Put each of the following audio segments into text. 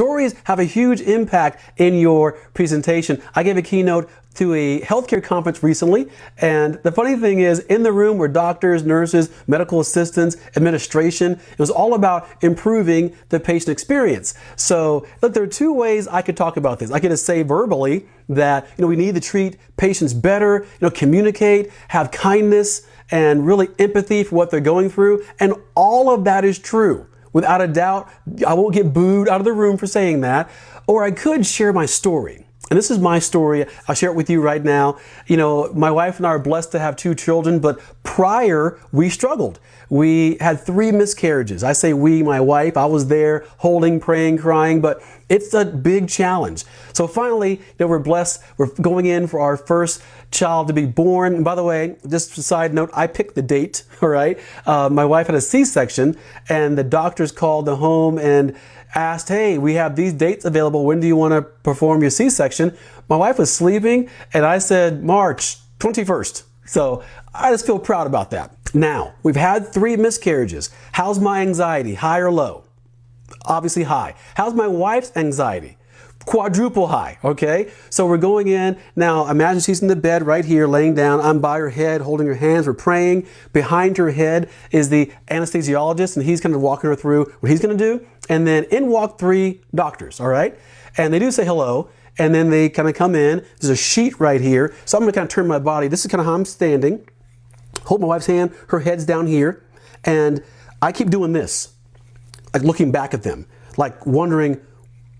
Stories have a huge impact in your presentation. I gave a keynote to a healthcare conference recently, and the funny thing is, in the room were doctors, nurses, medical assistants, administration. It was all about improving the patient experience. So look, there are two ways I could talk about this. I could just say verbally that we need to treat patients better, communicate, have kindness, and really empathy for what they're going through, and all of that is true. Without a doubt, I won't get booed out of the room for saying that. Or I could share my story. And this is my story. I'll share it with you right now. My wife and I are blessed to have 2 children, but prior, we struggled. We had 3 miscarriages. I say we, my wife. I was there holding, praying, crying, but it's a big challenge. So finally, we're blessed. We're going in for our first child to be born. And by the way, just a side note, I picked the date, all right? My wife had a C-section, and the doctors called the home and asked, hey, we have these dates available. When do you want to perform your C-section? My wife was sleeping, and I said, March 21st. So I just feel proud about that. Now, we've had 3 miscarriages. How's my anxiety? High or low? Obviously high. How's my wife's anxiety? Quadruple high, okay? So we're going in. Now, imagine she's in the bed right here, laying down. I'm by her head, holding her hands. We're praying. Behind her head is the anesthesiologist, and he's kind of walking her through what he's going to do. And then in walk 3 doctors, all right? And they do say hello, and then they kind of come in. There's a sheet right here. So I'm going to kind of turn my body. This is kind of how I'm standing. Hold my wife's hand. Her head's down here. And I keep doing this, like looking back at them, like wondering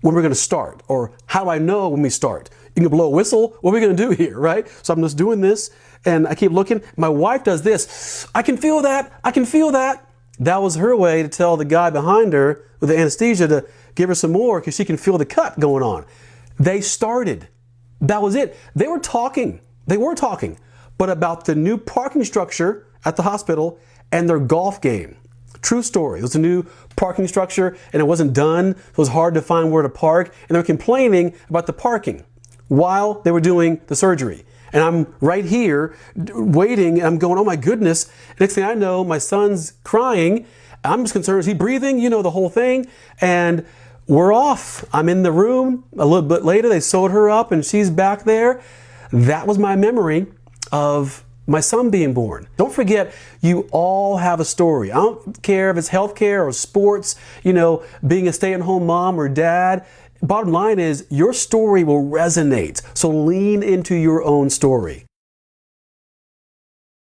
when we're going to start, or how do I know when we start? You can blow a whistle. What are we going to do here, right? So I'm just doing this, and I keep looking. My wife does this. I can feel that. I can feel that. That was her way to tell the guy behind her with the anesthesia to give her some more because she can feel the cut going on. They started. That was it. They were talking, but about the new parking structure at the hospital and their golf game. True story. It was a new parking structure and it wasn't done. It was hard to find where to park, and they were complaining about the parking while they were doing the surgery. And I'm right here waiting, and I'm going, oh my goodness. Next thing I know, my son's crying. I'm just concerned, is he breathing? The whole thing. And we're off. I'm in the room. A little bit later, they sewed her up and she's back there. That was my memory of my son being born. Don't forget, you all have a story. I don't care if it's healthcare or sports, being a stay-at-home mom or dad. Bottom line is, your story will resonate. So lean into your own story.